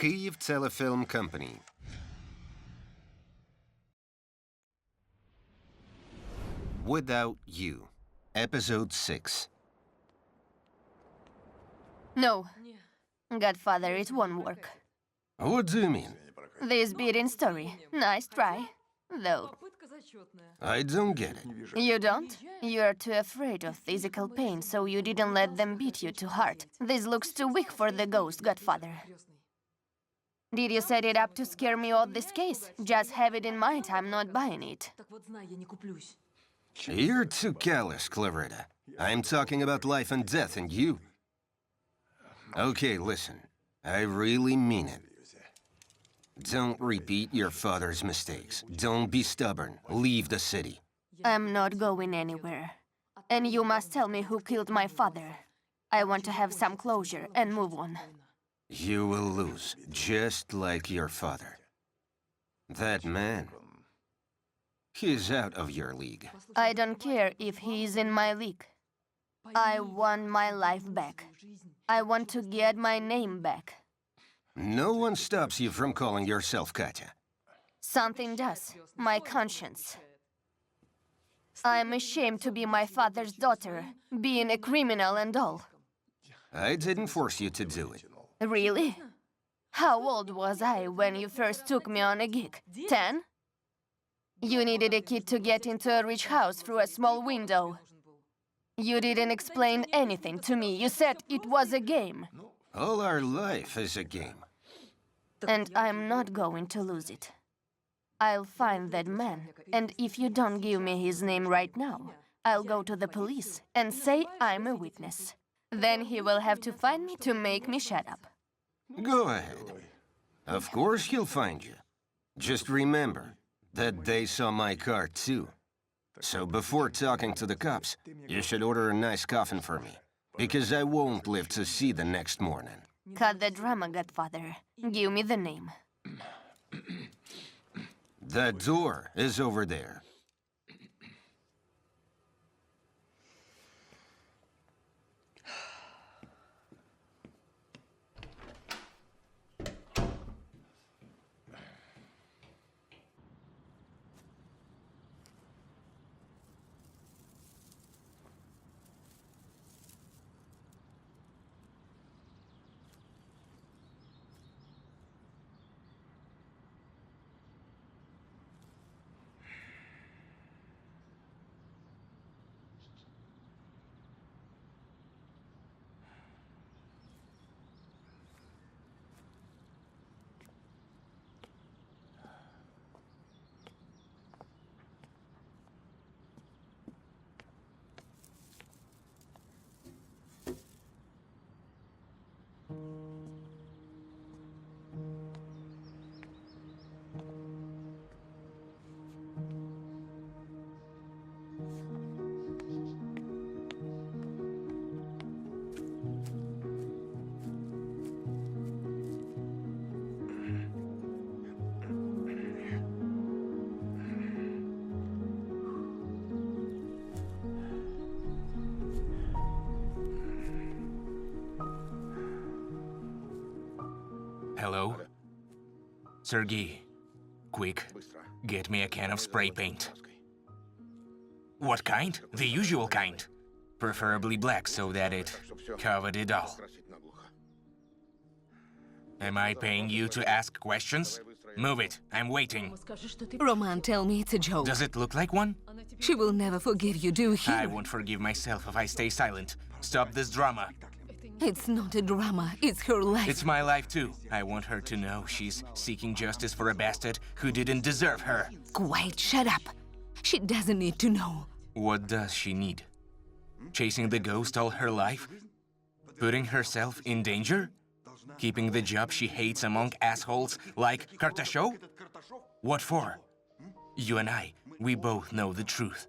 Kyiv Telefilm Company. Without You, Episode 6. No. Godfather, it won't work. What do you mean? This beating story. Nice try. Though. I don't get it. You don't? You are too afraid of physical pain, so you didn't let them beat you too hard. This looks too weak for the ghost, Godfather. Did you set it up to scare me out this case? Just have it in mind, I'm not buying it. You're too callous, Clara. I'm talking about life and death, and you... Okay, listen. I really mean it. Don't repeat your father's mistakes. Don't be stubborn. Leave the city. I'm not going anywhere. And you must tell me who killed my father. I want to have some closure and move on. You will lose, just like your father. That man... he's out of your league. I don't care if he's in my league. I want my life back. I want to get my name back. No one stops you from calling yourself Katya. Something does. My conscience. I'm ashamed to be my father's daughter, being a criminal and all. I didn't force you to do it. Really? How old was I when you first took me on a gig? 10? You needed a kid to get into a rich house through a small window. You didn't explain anything to me. You said it was a game. All our life is a game. And I'm not going to lose it. I'll find that man, and if you don't give me his name right now, I'll go to the police and say I'm a witness. Then he will have to find me to make me shut up. Go ahead. Of course he'll find you. Just remember that they saw my car too. So before talking to the cops, you should order a nice coffin for me, because I won't live to see the next morning. Cut the drama, Godfather. Give me the name. The door is over there. Hello? Sergei, quick, get me a can of spray paint. What kind? The usual kind. Preferably black, so that it covered it all. Am I paying you to ask questions? Move it, I'm waiting. Roman, tell me it's a joke. Does it look like one? She will never forgive you, do you hear? I won't forgive myself if I stay silent. Stop this drama. It's not a drama, it's her life. It's my life too. I want her to know she's seeking justice for a bastard who didn't deserve her. Quiet, shut up. She doesn't need to know. What does she need? Chasing the ghost all her life? Putting herself in danger? Keeping the job she hates among assholes like Contractual? What for? You and I, we both know the truth.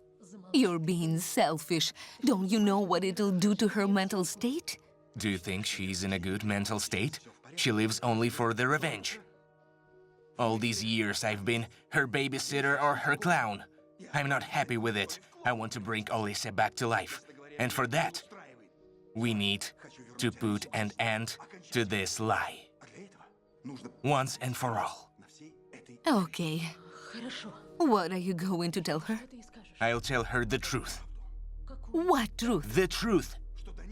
You're being selfish. Don't you know what it'll do to her mental state? Do you think she's in a good mental state? She lives only for the revenge. All these years I've been her babysitter or her clown. I'm not happy with it. I want to bring Olesya back to life. And for that, we need to put an end to this lie. once and for all. Okay. What are you going to tell her? I'll tell her the truth. What truth? The truth.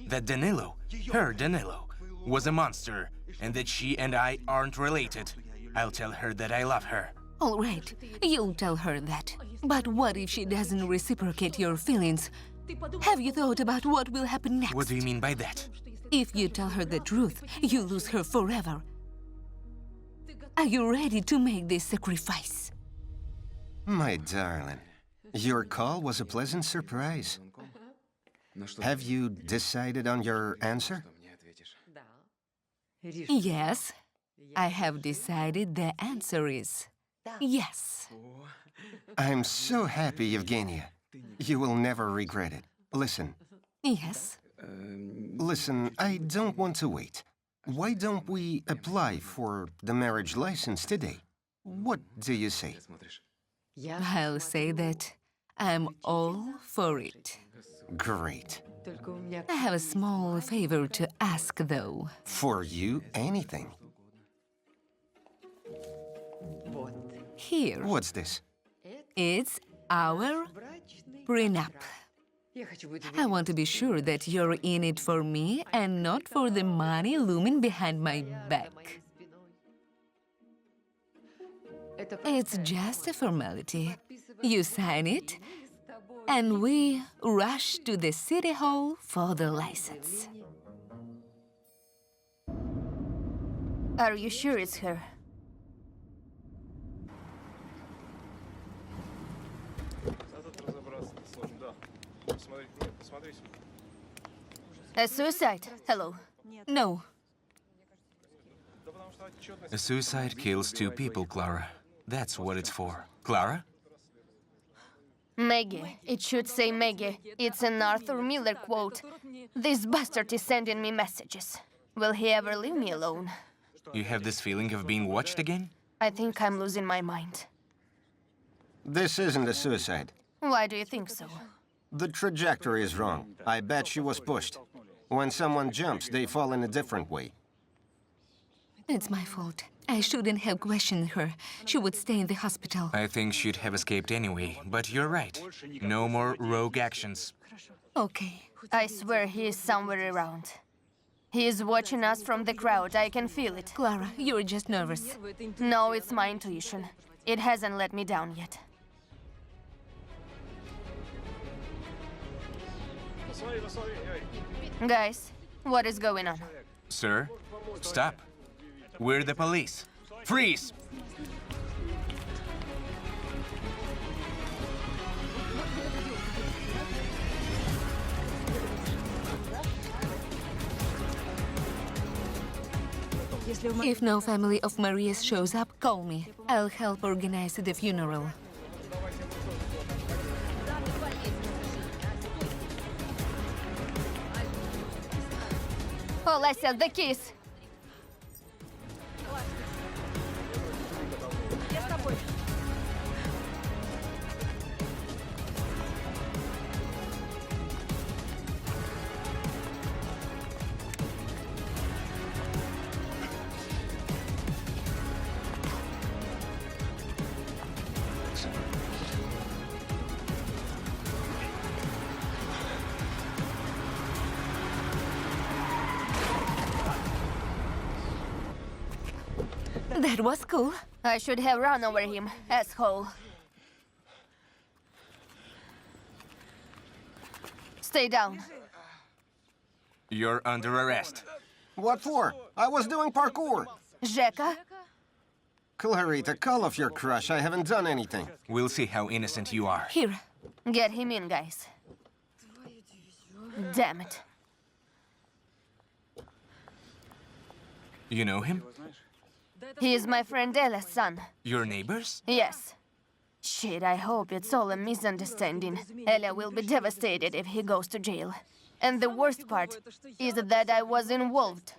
That Danilo, her Danilo, was a monster, and that she and I aren't related. I'll tell her that I love her. All right, you'll tell her that. But what if she doesn't reciprocate your feelings? Have you thought about what will happen next? What do you mean by that? If you tell her the truth, you lose her forever. Are you ready to make this sacrifice? My darling, your call was a pleasant surprise. Have you decided on your answer? Yes, I have decided the answer is yes. I'm so happy, Evgenia. You will never regret it. Listen, Yes. listen, I don't want to wait. Why don't we apply for the marriage license today? What do you say? I'll say that I'm all for it. Great. I have a small favor to ask, though. For you, anything. Here, What's this? it's our prenup. I want to be sure that you're in it for me and not for the money looming behind my back. It's just a formality. You sign it, and we rush to the city hall for the license. Are you sure it's her? A suicide? Hello. No, A suicide kills two people, Clara. That's what it's for. Clara? Maggie. It should say Maggie. It's an Arthur Miller quote. This bastard is sending me messages. Will he ever leave me alone? You have this feeling of being watched again? I think I'm losing my mind. This isn't a suicide. Why do you think so? The trajectory is wrong. I bet she was pushed. When someone jumps, they fall in a different way. it's my fault. I shouldn't have questioned her. She would stay in the hospital. I think she'd have escaped anyway, but you're right. No more rogue actions. Okay. I swear he is somewhere around. He is watching us from the crowd. I can feel it. Clara, you're just nervous. No, it's my intuition. It hasn't let me down yet. Guys, what is going on? Sir, stop. We're the police. Freeze! If no family of Maria's shows up, call me. I'll help organize the funeral. Oh, Lesya, the keys! That was cool. I should have run over him, asshole. Stay down. You're under arrest. What for? I was doing parkour. Zheka? Clarita, call off your crush. I haven't done anything. We'll see how innocent you are. Here. Get him in, guys. Damn it. You know him? He is my friend Ella's son. Your neighbors? Yes. Shit, I hope it's all a misunderstanding. Ella will be devastated if he goes to jail. And the worst part is that I was involved.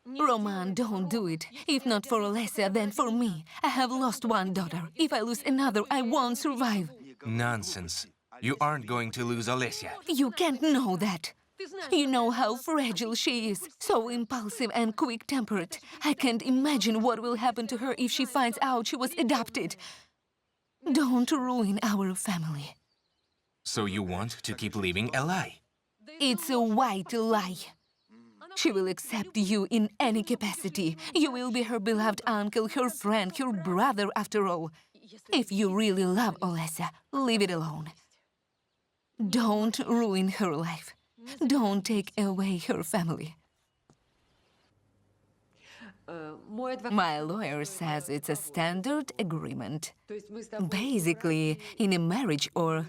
Roman, don't do it. If not for Olesya, then for me. I have lost one daughter. If I lose another, I won't survive. Nonsense. You aren't going to lose Olesya. You can't know that. You know how fragile she is, so impulsive and quick-tempered. I can't imagine what will happen to her if she finds out she was adopted. Don't ruin our family. So you want to keep living a lie? It's a white lie. She will accept you in any capacity. You will be her beloved uncle, her friend, her brother, after all. If you really love Olesa, leave it alone. Don't ruin her life. Don't take away her family. My lawyer says it's a standard agreement. Basically, in a marriage or,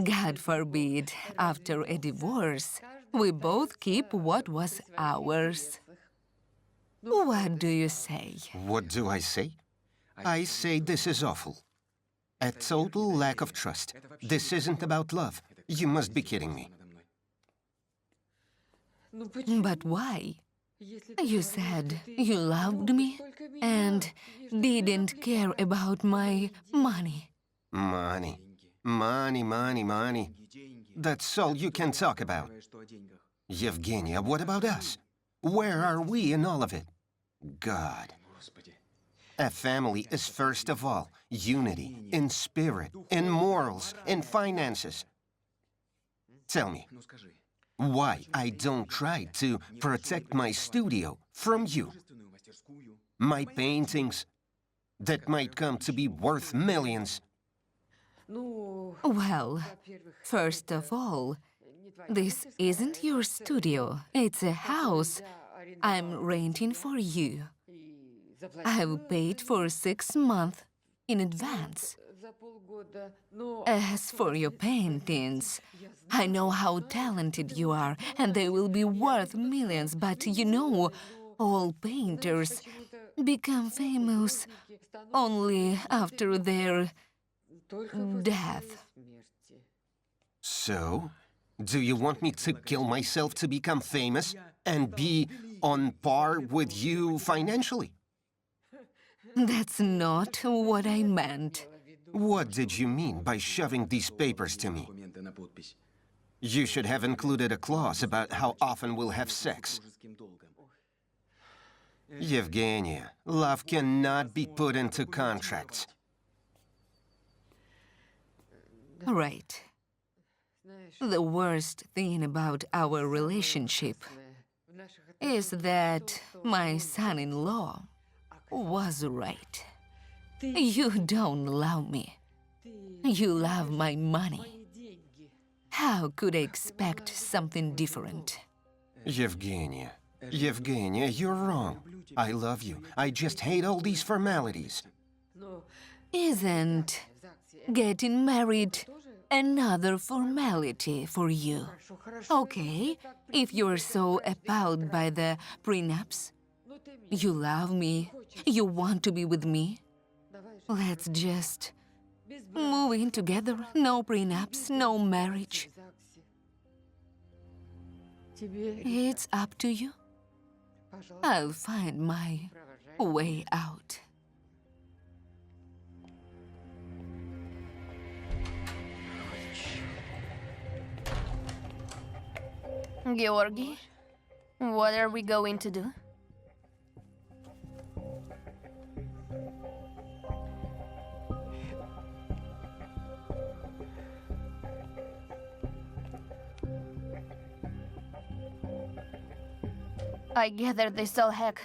God forbid, after a divorce, we both keep what was ours. What do you say? What do I say? I say this is awful. A total lack of trust. This isn't about love. You must be kidding me. But why? You said you loved me and didn't care about my money. Money. Money, money, money. That's all you can talk about. Yevgenia, what about us? Where are we in all of it? God. A family is first of all unity in spirit, in morals, in finances. Tell me, why I don't try to protect my studio from you? My paintings that might come to be worth millions. Well, first of all, this isn't your studio. It's a house I'm renting for you. I've paid for 6 months in advance. As for your paintings, I know how talented you are, and they will be worth millions, but you know, all painters become famous only after their death. So, do you want me to kill myself to become famous and be on par with you financially? That's not what I meant. What did you mean by shoving these papers to me? You should have included a clause about how often we'll have sex. Yevgenia, love cannot be put into contracts. Right. The worst thing about our relationship is that my son-in-law was right. You don't love me. You love my money. How could I expect something different? Yevgenia, you're wrong. I love you. I just hate all these formalities. Isn't getting married another formality for you? Okay, if you're so appalled by the prenups, you love me, you want to be with me, let's just move in together. No prenups, no marriage. It's up to you. I'll find my way out. Georgi, what are we going to do? I gather this old hack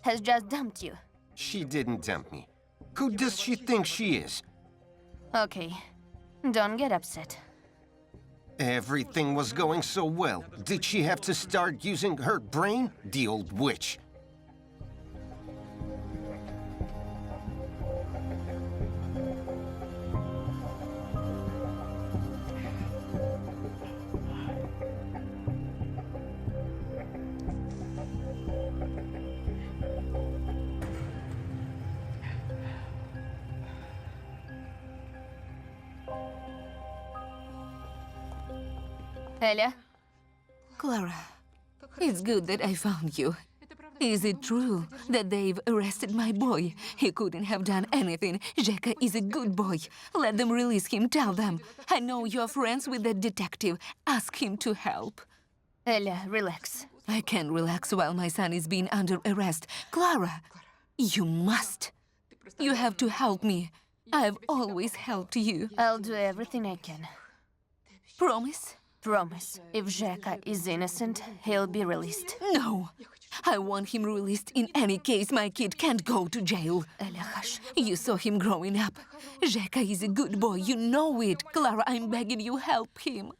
has just dumped you. She didn't dump me. Who does she think she is? Okay, don't get upset. Everything was going so well. Did she have to start using her brain? The old witch. Elia? Clara, it's good that I found you. Is it true that they've arrested my boy? He couldn't have done anything. Zheka is a good boy. Let them release him, tell them. I know you're friends with the detective. Ask him to help. Elia, relax. I can't relax while my son is being under arrest. Clara, you must. You have to help me. I've always helped you. I'll do everything I can. Promise? Promise. If Zheka is innocent, he'll be released. No. I want him released in any case. My kid can't go to jail. Elia, hush. You saw him growing up. Zheka is a good boy. You know it. Clara, I'm begging you, help him.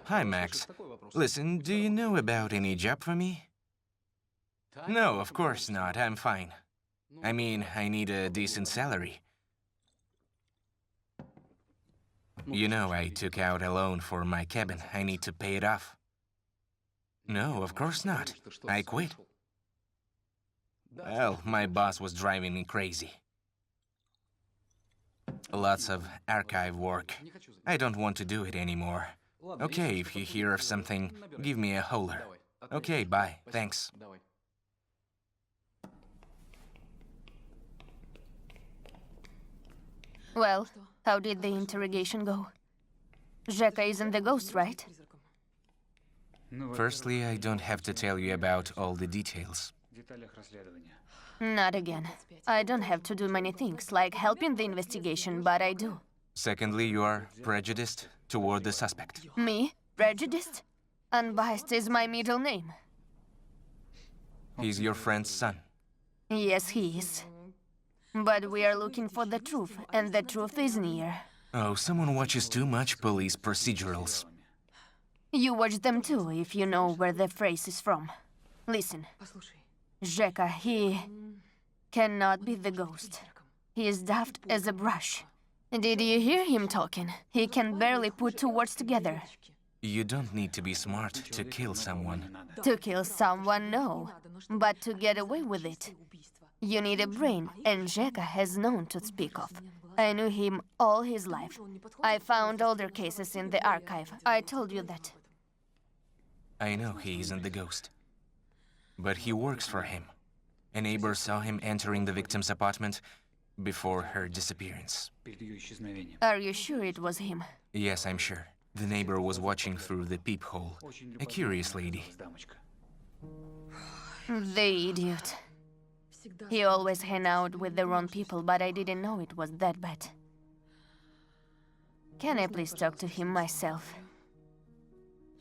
Hi, Max. Listen, do you know about any job for me? No, of course not. I'm fine. I mean, I need a decent salary. You know, I took out a loan for my cabin. I need to pay it off. No, of course not. I quit. Well, my boss was driving me crazy. Lots of archive work. I don't want to do it anymore. Okay, if you hear of something, give me a holler. Okay, bye. Thanks. Well, how did the interrogation go? Zheka isn't the ghost, right? Firstly, I don't have to tell you about all the details. Not again. I don't have to do many things, like helping the investigation, but I do. Secondly, you are prejudiced toward the suspect. Me? Prejudiced? Unbiased is my middle name. He's your friend's son. Yes, he is. But we are looking for the truth, and the truth is near. Oh, someone watches too much police procedurals. You watch them too, if you know where the phrase is from. Listen. Zheka, he cannot be the ghost. He is daft as a brush. Did you hear him talking? He can barely put two words together. You don't need to be smart to kill someone. To kill someone, no. But to get away with it, you need a brain, and Zheka has none to speak of. I knew him all his life. I found older cases in the archive. I told you that. I know he isn't the ghost. But he works for him. A neighbor saw him entering the victim's apartment before her disappearance. Are you sure it was him? Yes, I'm sure. The neighbor was watching through the peephole. A curious lady. The idiot. He always hang out with the wrong people, but I didn't know it was that bad. Can I please talk to him myself?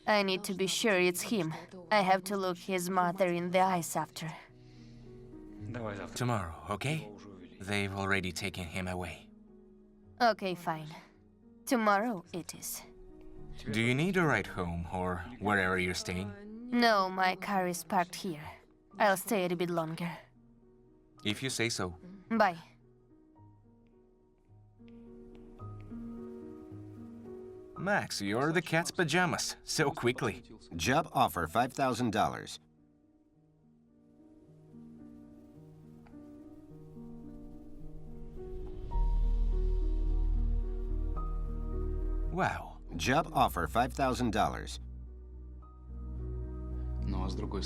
I need to be sure it's him. I have to look his mother in the eyes after. Tomorrow, okay? They've already taken him away. Okay, fine. Tomorrow it is. Do you need a ride home, or wherever you're staying? No, my car is parked here. I'll stay a bit longer. If you say so. Bye. Max, you're the cat's pajamas. So quickly. Job offer $5,000. Wow. Job offer $5,000.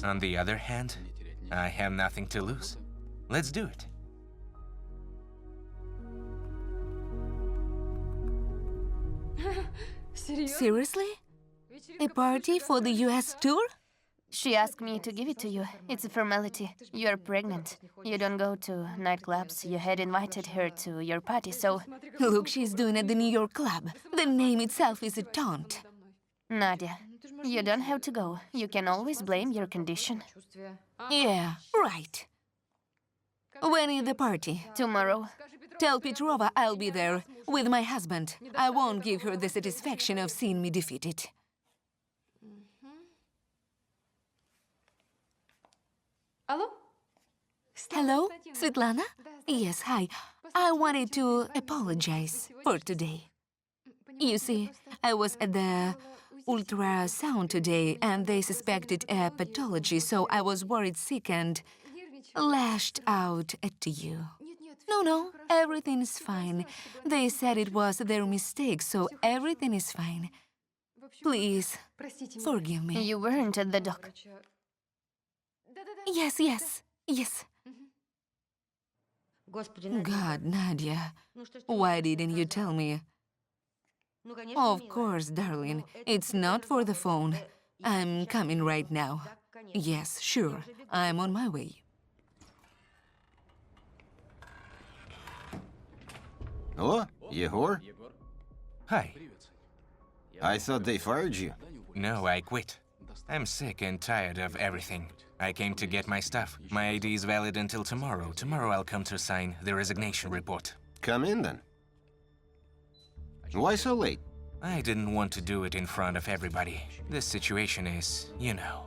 On the other hand, I have nothing to lose. Let's do it. Seriously? A party for the US tour? She asked me to give it to you. It's a formality. You're pregnant. You don't go to nightclubs. You had invited her to your party, so... Look, she's doing at the New York club. The name itself is a taunt. Nadia, you don't have to go. You can always blame your condition. Yeah, right. When is the party? Tomorrow. Tell Petrova I'll be there with my husband. I won't give her the satisfaction of seeing me defeated. Hello, Svetlana? Yes, hi. I wanted to apologize for today. You see, I was at the ultrasound today and they suspected a pathology, so I was worried sick and lashed out at you. No, everything is fine. They said it was their mistake, so everything is fine. Please, forgive me. You weren't at the dock. Yes, yes, yes. God, Nadia, why didn't you tell me? Of course, darling, it's not for the phone. I'm coming right now. Yes, sure, I'm on my way. Oh, Yegor? Hi. I thought they fired you. No, I quit. I'm sick and tired of everything. I came to get my stuff. My ID is valid until tomorrow. Tomorrow I'll come to sign the resignation report. Come in then. Why so late? I didn't want to do it in front of everybody. This situation is, you know.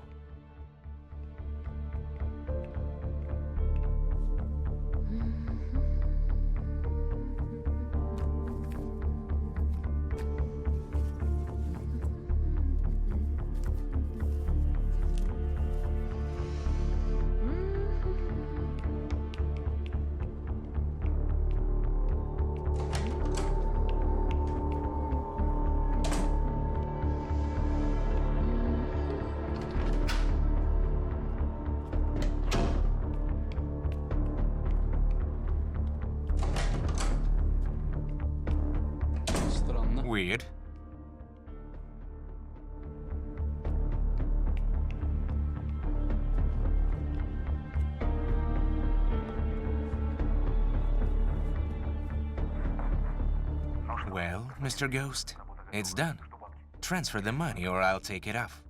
Weird. Well, Mr. Ghost, it's done. Transfer the money or I'll take it off.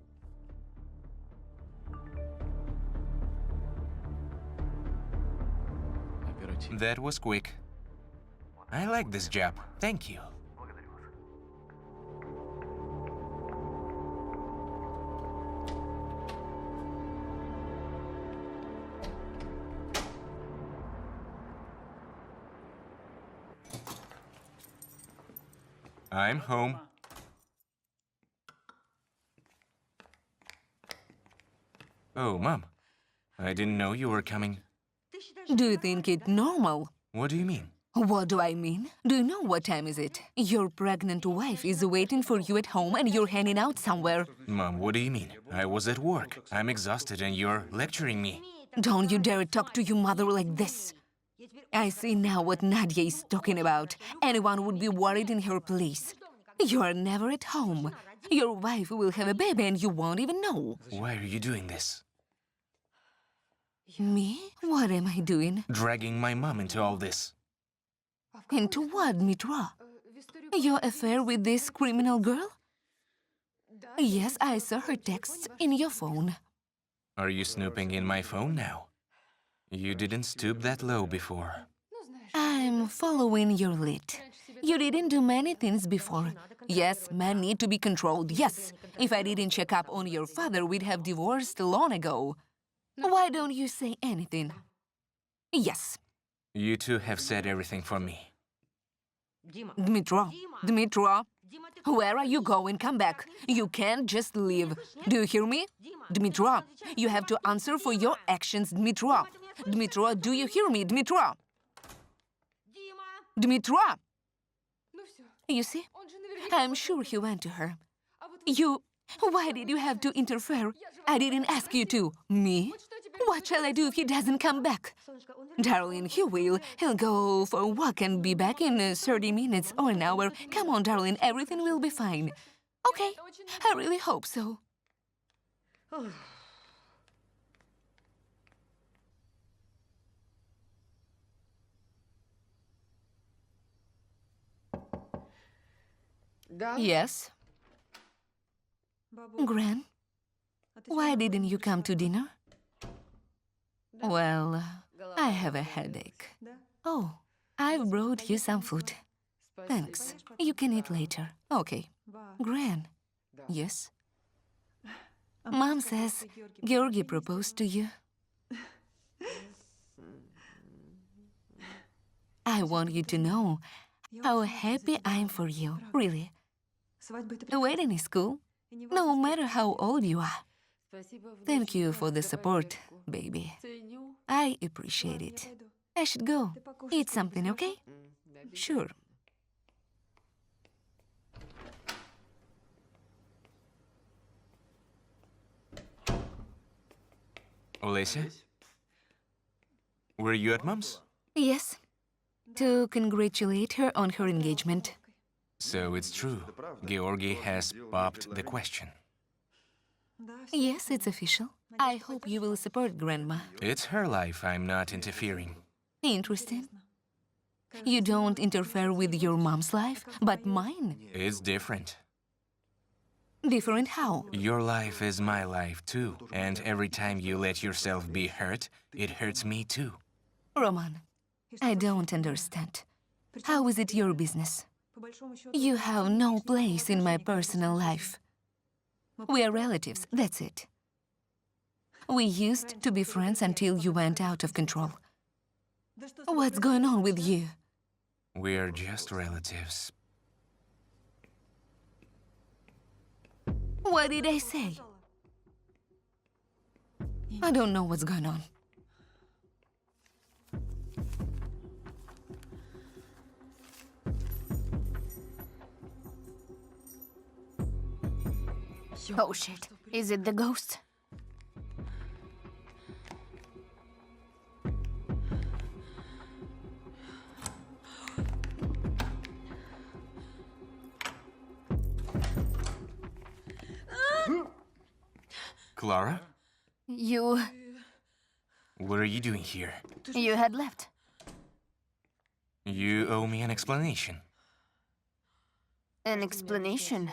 That was quick. I like this job. Thank you. I'm home. Oh, Mom. I didn't know you were coming. Do you think it normal? What do you mean? What do I mean? Do you know what time is it? Your pregnant wife is waiting for you at home and you're hanging out somewhere. Mom, what do you mean? I was at work. I'm exhausted and you're lecturing me. Don't you dare talk to your mother like this. I see now what Nadia is talking about. Anyone would be worried in her place. You are never at home. Your wife will have a baby and you won't even know. Why are you doing this? Me? What am I doing? Dragging my mom into all this. Into what, Mitra? Your affair with this criminal girl? Yes, I saw her texts in your phone. Are you snooping in my phone now? You didn't stoop that low before. I'm following your lead. You didn't do many things before. Yes, men need to be controlled, yes. If I didn't check up on your father, we'd have divorced long ago. Why don't you say anything? Yes. You two have said everything for me. Dmitro, where are you going? Come back. You can't just leave. Do you hear me? Dmitro, you have to answer for your actions, Dmitro. Dmitro, do you hear me, Dmitro? Dmitro! You see? I'm sure he went to her. Why did you have to interfere? I didn't ask you to. Me? What shall I do if he doesn't come back? Darling, he will. He'll go for a walk and be back in 30 minutes or an hour. Come on, darling, everything will be fine. Okay, I really hope so. Yes? Gran, why didn't you come to dinner? Well, I have a headache. Oh, I've brought you some food. Thanks. You can eat later. Okay. Gran. Yes? Mom says Georgi proposed to you. I want you to know how happy I'm for you, really. The wedding is cool, no matter how old you are. Thank you for the support, baby. I appreciate it. I should go. Eat something, okay? Sure. Olesya? Were you at Mom's? Yes, to congratulate her on her engagement. So it's true. Georgi has popped the question. Yes, it's official. I hope you will support Grandma. It's her life, I'm not interfering. Interesting. You don't interfere with your mom's life, but mine. It's different. Different how? Your life is my life too, and every time you let yourself be hurt, it hurts me too. Roman, I don't understand. How is it your business? You have no place in my personal life. We are relatives, that's it. We used to be friends until you went out of control. What's going on with you? We're just relatives. What did I say? I don't know what's going on. Oh shit, is it the ghost? Clara? You What are you doing here? had left. You owe me an explanation. An explanation?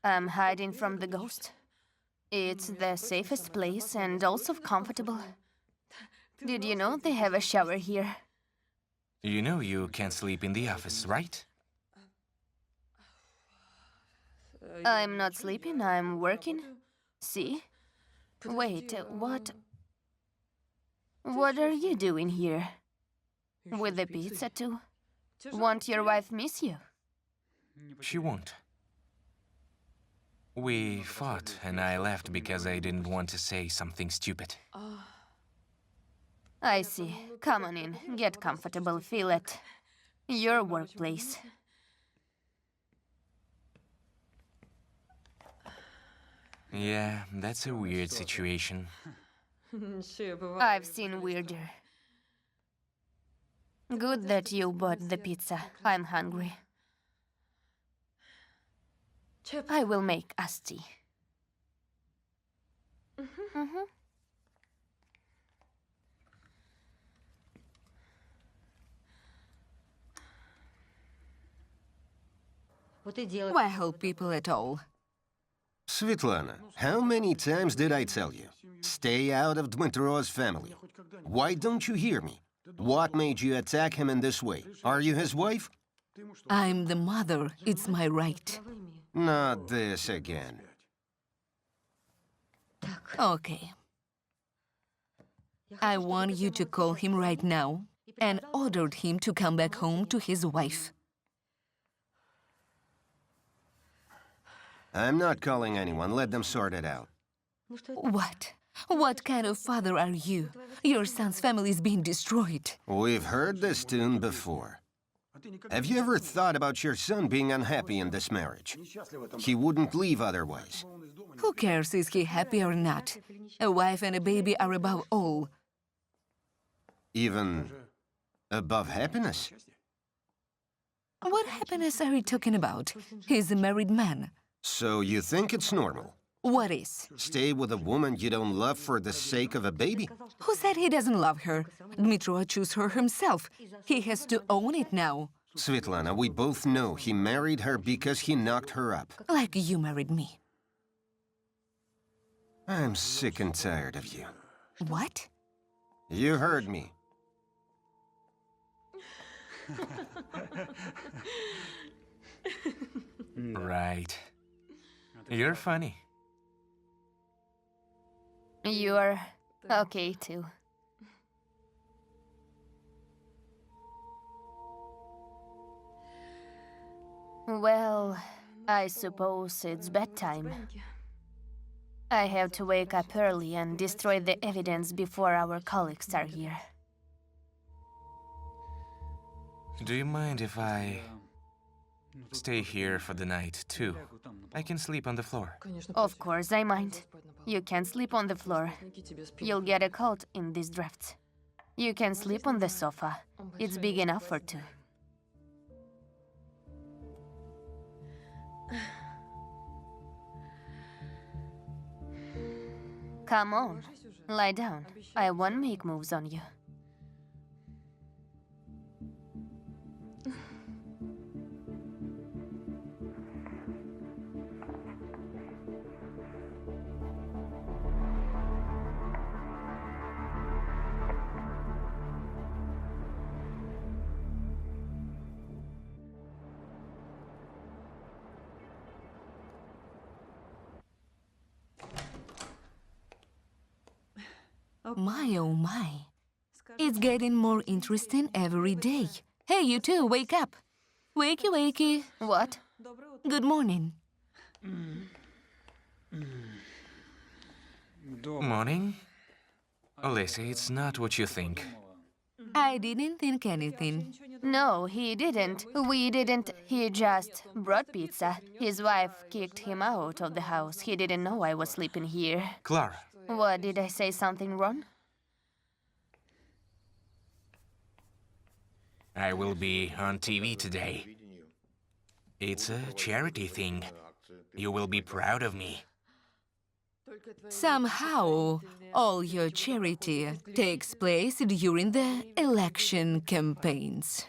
I'm hiding from the ghost. It's the safest place and also comfortable. Did you know they have a shower here? You know you can't sleep in the office, right? I'm not sleeping, I'm working. See? Wait, what? What are you doing here? With the pizza too? Won't your wife miss you? She won't. We fought, and I left because I didn't want to say something stupid. I see. Come on in, get comfortable, feel it. Your workplace. Yeah, that's a weird situation. I've seen weirder. Good that you bought the pizza. I'm hungry. I will make us tea. Why help people at all? Svetlana, how many times did I tell you? Stay out of Dmitro's family. Why don't you hear me? What made you attack him in this way? Are you his wife? I'm the mother. It's my right. Not this again. Okay. I want you to call him right now and ordered him to come back home to his wife. I'm not calling anyone. Let them sort it out. What? What kind of father are you? Your son's family is being destroyed. We've heard this tune before. Have you ever thought about your son being unhappy in this marriage? He wouldn't leave otherwise. Who cares is he happy or not? A wife and a baby are above all. Even above happiness? What happiness are you talking about? He's a married man. So you think it's normal? What is? Stay with a woman you don't love for the sake of a baby? Who said he doesn't love her? Dmitro chose her himself. He has to own it now. Svetlana, we both know he married her because he knocked her up. Like you married me. I'm sick and tired of you. What? You heard me. Right. You're funny. You're okay too. Well, I suppose it's bedtime. I have to wake up early and destroy the evidence before our colleagues are here. Do you mind if I Stay here for the night, too. I can sleep on the floor. Of course I mind. You can sleep on the floor. You'll get a cold in these drafts. You can sleep on the sofa. It's big enough for two. Come on, lie down. I won't make moves on you. My, oh my. It's getting more interesting every day. Hey, you two, wake up. Wakey, wakey. What? Good morning. Morning? Listen, it's not what you think. I didn't think anything. No, he didn't. We didn't. He just brought pizza. His wife kicked him out of the house. He didn't know I was sleeping here. Clara, What, did I say something wrong? I will be on TV today. It's a charity thing. You will be proud of me. Somehow, all your charity takes place during the election campaigns.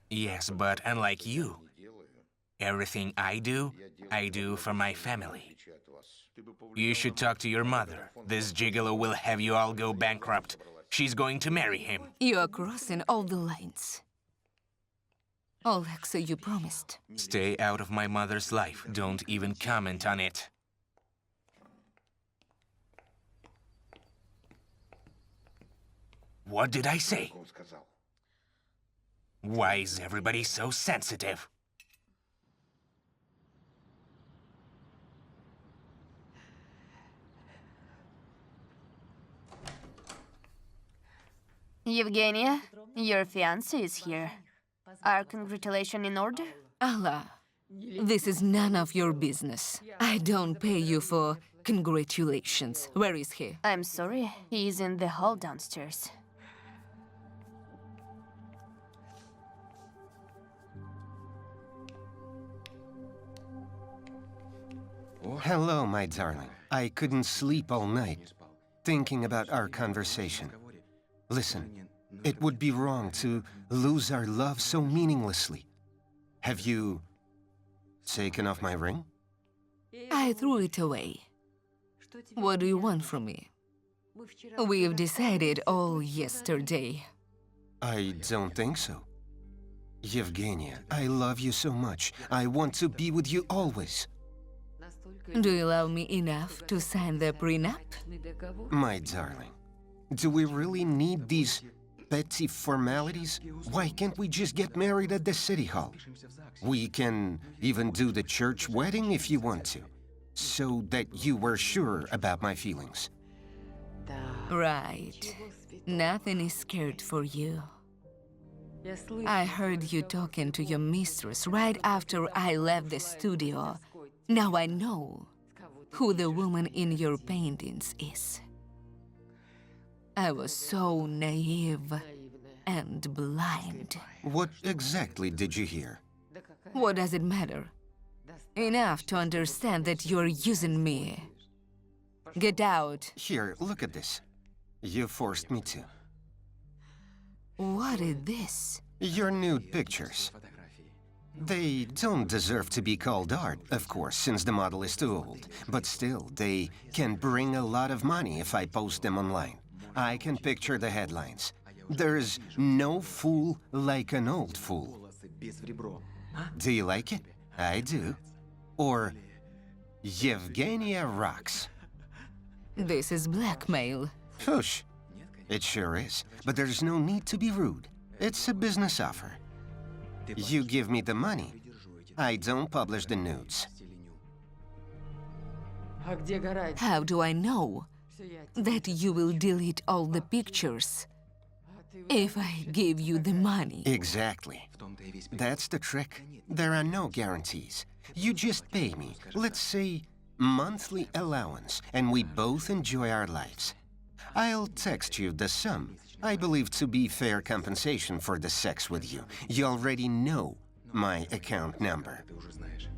Yes, but unlike you, everything I do for my family. You should talk to your mother. This gigolo will have you all go bankrupt. She's going to marry him. You are crossing all the lines. Alexa, you promised. Stay out of my mother's life. Don't even comment on it. What did I say? Why is everybody so sensitive? Evgenia, your fiancé is here. Are congratulations in order? Allah, this is none of your business. I don't pay you for congratulations. Where is he? I'm sorry, he's in the hall downstairs. Hello, my darling. I couldn't sleep all night, thinking about our conversation. Listen, it would be wrong to lose our love so meaninglessly. Have you taken off my ring? I threw it away. What do you want from me? We've decided all yesterday. I don't think so. Evgenia, I love you so much. I want to be with you always. Do you love me enough to sign the prenup? My darling, do we really need these petty formalities? Why can't we just get married at the city hall? We can even do the church wedding if you want to, so that you were sure about my feelings. Right. Nothing is scared for you. I heard you talking to your mistress right after I left the studio. Now I know who the woman in your paintings is. I was so naive and blind. What exactly did you hear? What does it matter? Enough to understand that you're using me. Get out. Here, look at this. You forced me to. What is this? Your nude pictures. They don't deserve to be called art, of course, since the model is too old. But still, they can bring a lot of money if I post them online. I can picture the headlines. There's no fool like an old fool. Do you like it? I do. Or Evgenia rocks. This is blackmail. Push. It sure is. But there's no need to be rude. It's a business offer. You give me the money. I don't publish the nudes. How do I know that you will delete all the pictures if I give you the money. Exactly. That's the trick. There are no guarantees. You just pay me, let's say, monthly allowance, and we both enjoy our lives. I'll text you the sum. I believe to be fair compensation for the sex with you. You already know my account number.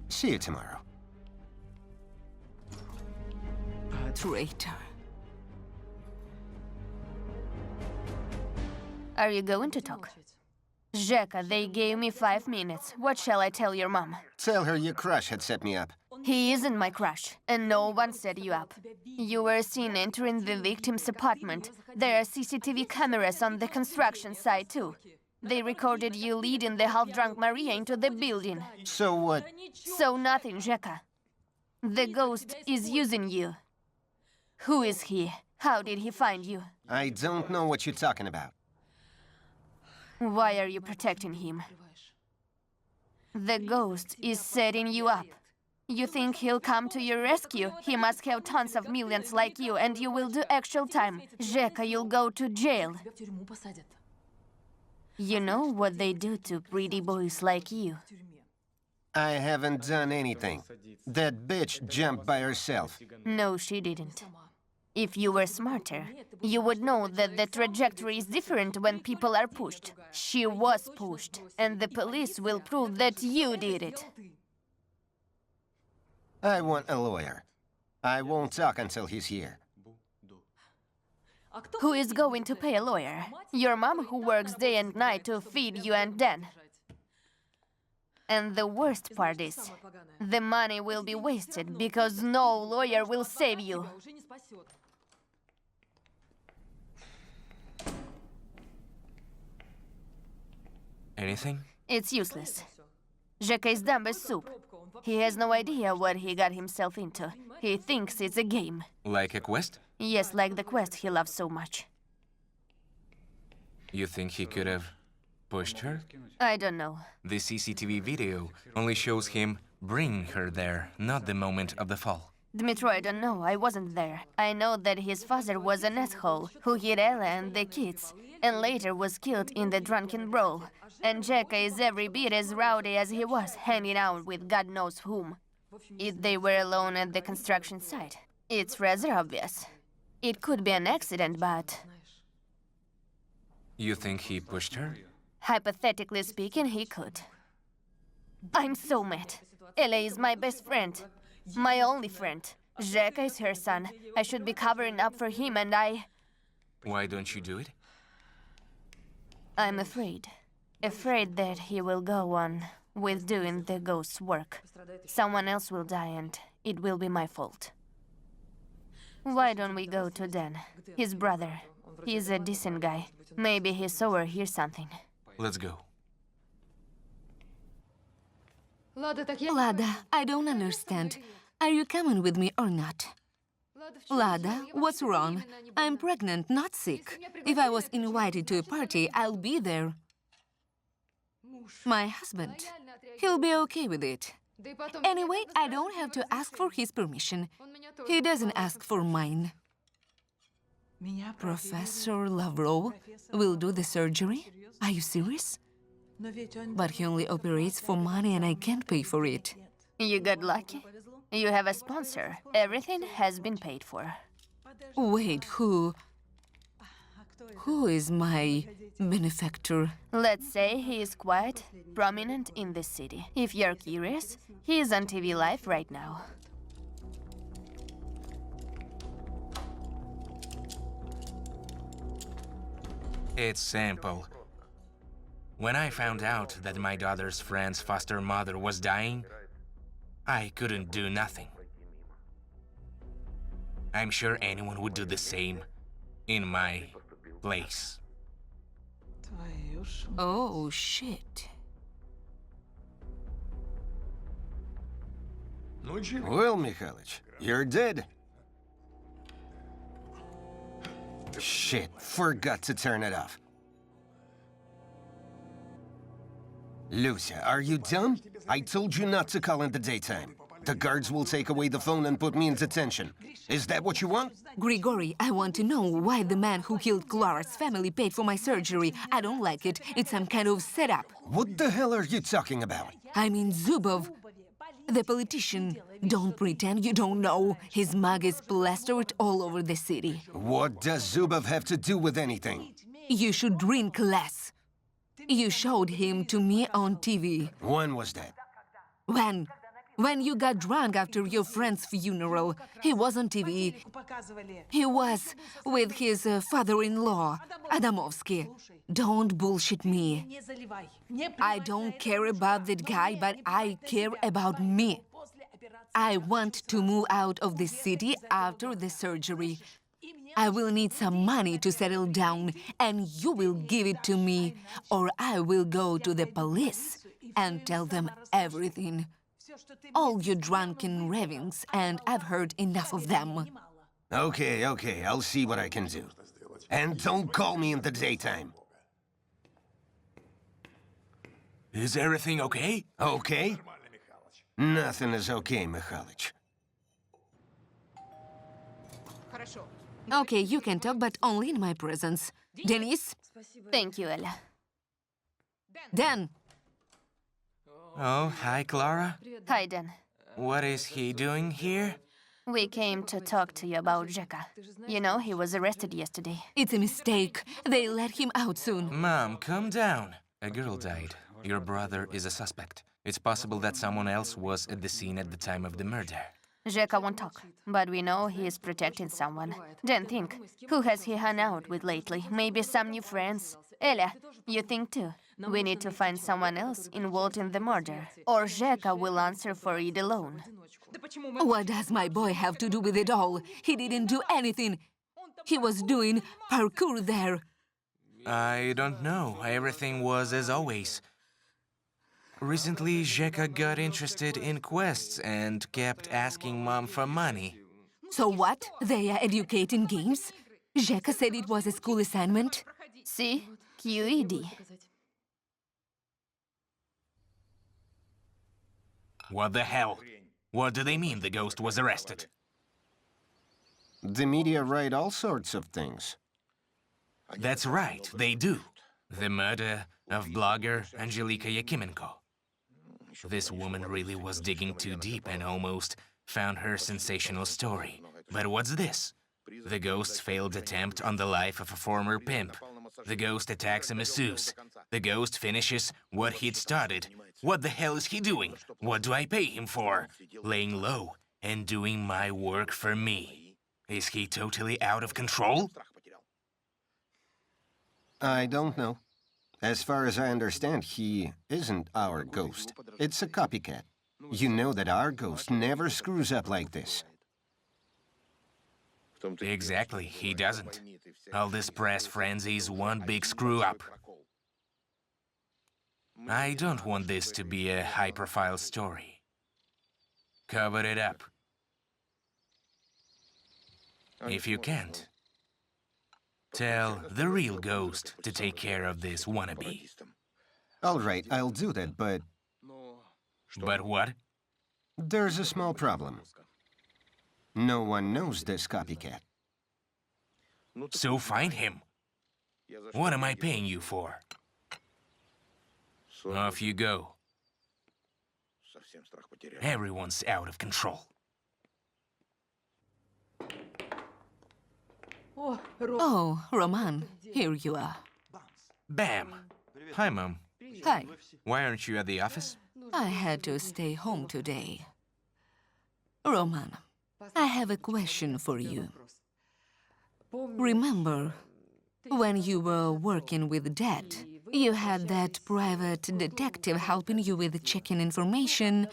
See you tomorrow. Traitor. Are you going to talk? Zheka, they gave me 5 minutes. What shall I tell your mom? Tell her your crush had set me up. He isn't my crush, and no one set you up. You were seen entering the victim's apartment. There are CCTV cameras on the construction site, too. They recorded you leading the half-drunk Maria into the building. So what? So nothing, Zheka. The ghost is using you. Who is he? How did he find you? I don't know what you're talking about. Why are you protecting him? The ghost is setting you up. You think he'll come to your rescue? He must have tons of millions like you, and you will do actual time. Zheka, you'll go to jail. You know what they do to pretty boys like you. I haven't done anything. That bitch jumped by herself. No, she didn't. If you were smarter, you would know that the trajectory is different when people are pushed. She was pushed, and the police will prove that you did it. I want a lawyer. I won't talk until he's here. Who is going to pay a lawyer? Your mom, who works day and night to feed you and Dan. And the worst part is, the money will be wasted because no lawyer will save you. Anything? It's useless. Zheka is dumb as soup. He has no idea what he got himself into. He thinks it's a game. Like a quest? Yes, like the quest he loves so much. You think he could have pushed her? I don't know. The CCTV video only shows him bring her there, not the moment of the fall. Dmitro, I don't know. I wasn't there. I know that his father was an asshole who hit Ella and the kids, and later was killed in the drunken brawl. And Zheka is every bit as rowdy as he was, hanging out with God knows whom. If they were alone at the construction site, it's rather obvious. It could be an accident, but... You think he pushed her? hypothetically speaking, he could. I'm so mad. Ella is my best friend. My only friend. Zheka is her son. I should be covering up for him, and Why don't you do it? I'm afraid. Afraid that he will go on with doing the ghost's work. Someone else will die, and it will be my fault. Why don't we go to Dan, his brother? He's a decent guy. Maybe he saw or hears something. Let's go. Lada, I don't understand. Are you coming with me or not? Lada, what's wrong? I'm pregnant, not sick. If I was invited to a party, I'll be there. My husband, he'll be okay with it. Anyway, I don't have to ask for his permission. He doesn't ask for mine. Professor Lavrov will do the surgery? Are you serious? But he only operates for money and I can't pay for it. You got lucky. You have a sponsor. Everything has been paid for. Wait, who is my benefactor? Let's say he is quite prominent in this city. If you're curious, he is on TV Live right now. It's simple. When I found out that my daughter's friend's foster mother was dying, I couldn't do nothing. I'm sure anyone would do the same in my place. Oh, shit. Well, Mikhailych, you're dead. Shit, forgot to turn it off. Lucia, are you dumb? I told you not to call in the daytime. The guards will take away the phone and put me in detention. Is that what you want? Grigory, I want to know why the man who killed Clara's family paid for my surgery. I don't like it. It's some kind of setup. What the hell are you talking about? I mean Zubov, the politician. Don't pretend you don't know. His mug is plastered all over the city. What does Zubov have to do with anything? You should drink less. You showed him to me on TV. When was that? When you got drunk after your friend's funeral, he was on TV. He was with his father-in-law, Adamovsky. Don't bullshit me. I don't care about that guy, but I care about me. I want to move out of this city after the surgery. I will need some money to settle down, and you will give it to me, or I will go to the police and tell them everything. All your drunken ravings, and I've heard enough of them. Okay, I'll see what I can do. And don't call me in the daytime. Is everything okay? Okay? Nothing is okay, Mikhalich. Okay, you can talk, but only in my presence. Denise? Thank you, Ella. Dan? Oh, hi, Clara. Hi, Dan. What is he doing here? We came to talk to you about Zheka. You know, he was arrested yesterday. It's a mistake. They let him out soon. Mom, calm down. A girl died. Your brother is a suspect. It's possible that someone else was at the scene at the time of the murder. Zheka won't talk, but we know he is protecting someone. Then think, who has he hung out with lately? Maybe some new friends? Ella, you think too? We need to find someone else involved in the murder, or Zheka will answer for it alone. What does my boy have to do with it all? He didn't do anything. He was doing parkour there. I don't know. Everything was as always. Recently, Zheka got interested in quests and kept asking Mom for money. So what? They are educating games? Zheka said it was a school assignment. See? QED. What the hell? What do they mean the ghost was arrested? The media write all sorts of things. That's right, they do. The murder of blogger Angelika Yakimenko. This woman really was digging too deep and almost found her sensational story. But what's this? The ghost's failed attempt on the life of a former pimp. The ghost attacks a masseuse. The ghost finishes what he'd started. What the hell is he doing? What do I pay him for? Laying low and doing my work for me. Is he totally out of control? I don't know. As far as I understand, he isn't our ghost. It's a copycat. You know that our ghost never screws up like this. Exactly, he doesn't. All this press frenzy is one big screw-up. I don't want this to be a high-profile story. Cover it up. If you can't, tell the real ghost to take care of this wannabe. All right, I'll do that, but But what? there's a small problem. No one knows this copycat. So find him. What am I paying you for? Off you go. Everyone's out of control. Oh, Roman, here you are. Bam! Hi, Mom. Hi. Why aren't you at the office? I had to stay home today. Roman, I have a question for you. Remember, when you were working with Dad, you had that private detective helping you with checking information,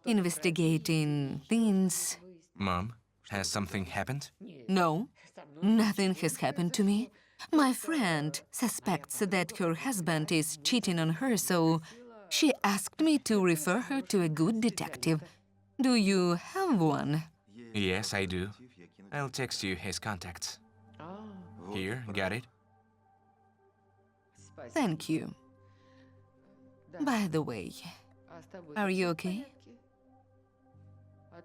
investigating things. Mom, has something happened? No, nothing has happened to me. My friend suspects that her husband is cheating on her, so she asked me to refer her to a good detective. Do you have one? Yes, I do. I'll text you his contacts. Here, got it? Thank you. By the way, are you okay?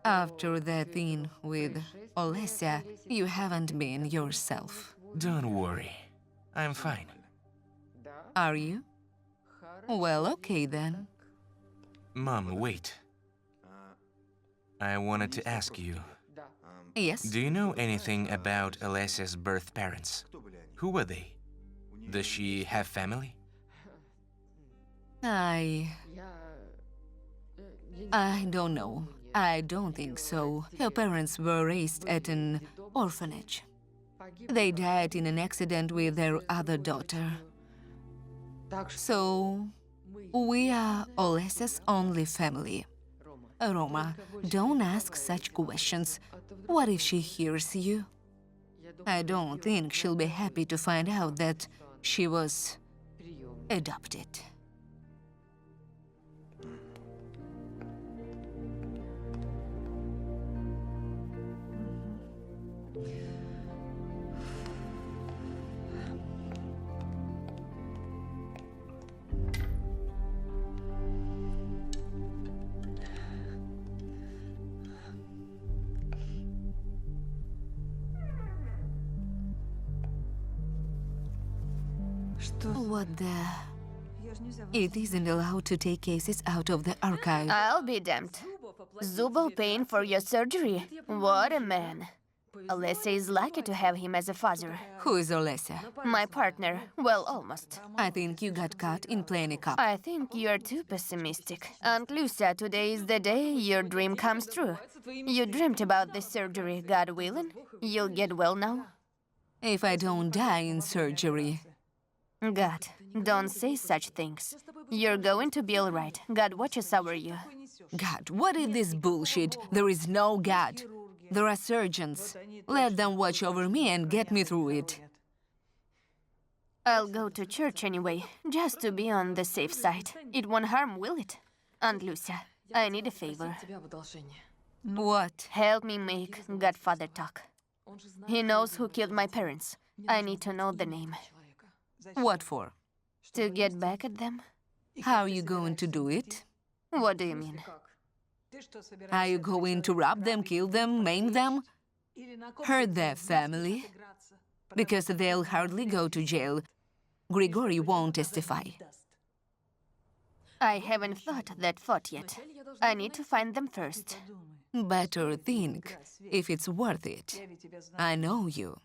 After that thing with Olesya, you haven't been yourself. Don't worry. I'm fine. Are you? Well, okay then. Mom, wait. I wanted to ask you, Yes? do you know anything about Alessia's birth parents? Who were they? Does she have family? I don't know. I don't think so. Her parents were raised at an orphanage. They died in an accident with their other daughter. So, we are Olesya's only family. Roma, don't ask such questions. What if she hears you? I don't think she'll be happy to find out that she was adopted. What the... It isn't allowed to take cases out of the archive. I'll be damned. Zubal paying for your surgery? What a man. Alessia is lucky to have him as a father. Who is Olesya? My partner. Well, almost. I think you got caught in playing a cop. I think you're too pessimistic. Aunt Lucia, today is the day your dream comes true. You dreamt about this surgery, God willing. You'll get well now. If I don't die in surgery... God, don't say such things. You're going to be all right. God watches over you. God, what is this bullshit? There is no God. There are surgeons. Let them watch over me and get me through it. I'll go to church anyway, just to be on the safe side. It won't harm, will it? Aunt Lucia, I need a favor. What? Help me make godfather talk. He knows who killed my parents. I need to know the name. What for? To get back at them? How are you going to do it? What do you mean? Are you going to rob them, kill them, maim them? Hurt their family? Because they'll hardly go to jail. Grigory won't testify. I haven't thought that thought yet. I need to find them first. Better think if it's worth it. I know you.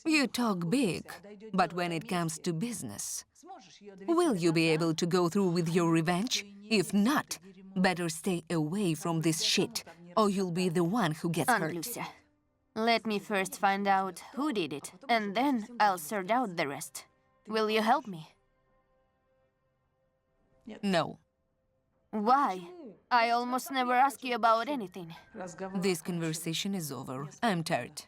You talk big, but when it comes to business, will you be able to go through with your revenge? If not, better stay away from this shit, or you'll be the one who gets Aunt hurt. Lucia, let me first find out who did it, and then I'll sort out the rest. Will you help me? No. Why? I almost never ask you about anything. This conversation is over. I'm tired.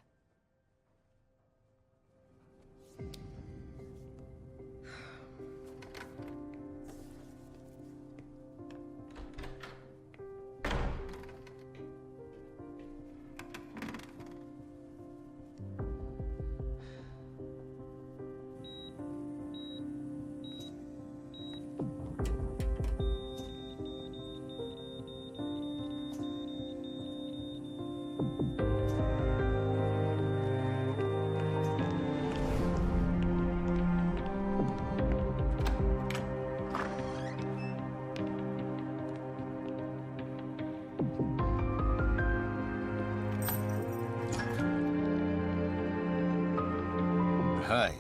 Hi.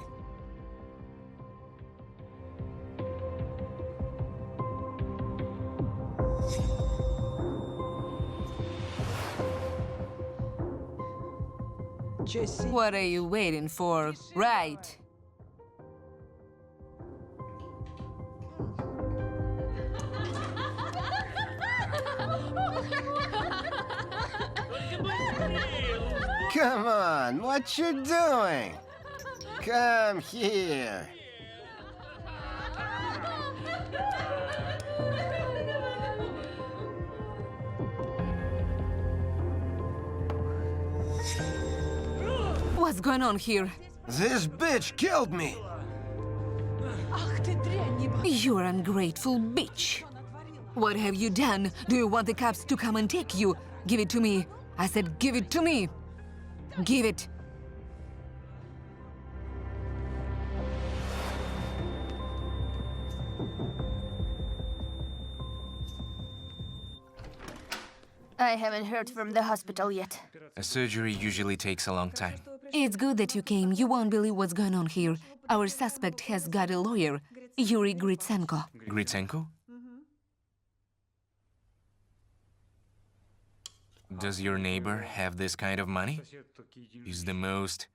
What are you waiting for? Right. Come on, what you doing? Come here. What's going on here? This bitch killed me. You're an ungrateful bitch. What have you done? Do you want the cops to come and take you? Give it to me. I said give it to me. Give it. I haven't heard from the hospital yet. A surgery usually takes a long time. It's good that you came. You won't believe what's going on here. Our suspect has got a lawyer, Yuri Gritsenko. Gritsenko? Does your neighbor have this kind of money? He's the most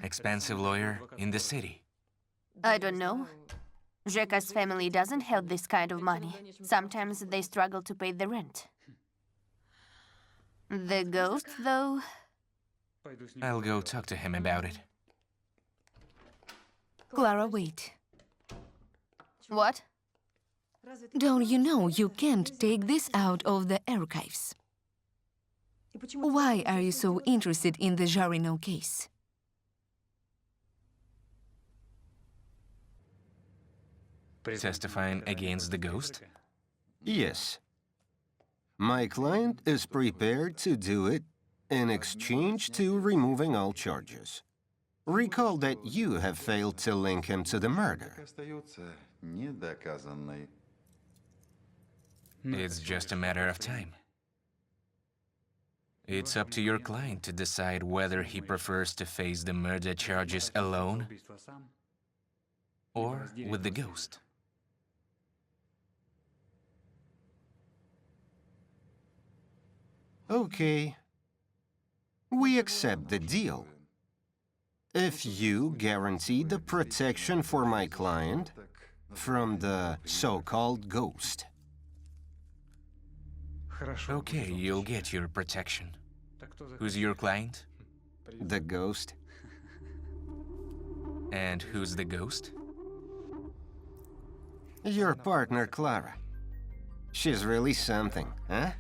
expensive lawyer in the city. I don't know. Zheka's family doesn't have this kind of money. Sometimes they struggle to pay the rent. The ghost, though? I'll go talk to him about it. Clara, wait. What? Don't you know you can't take this out of the archives? Why are you so interested in the Zharinov case? Testifying against the ghost? Yes. My client is prepared to do it in exchange to removing all charges. Recall that you have failed to link him to the murder. It's just a matter of time. It's up to your client to decide whether he prefers to face the murder charges alone or with the ghost. Okay. We accept the deal. If you guarantee the protection for my client from the so-called ghost. Okay, you'll get your protection. Who's your client? The ghost? And who's the ghost? Your partner, Clara. She's really something, huh?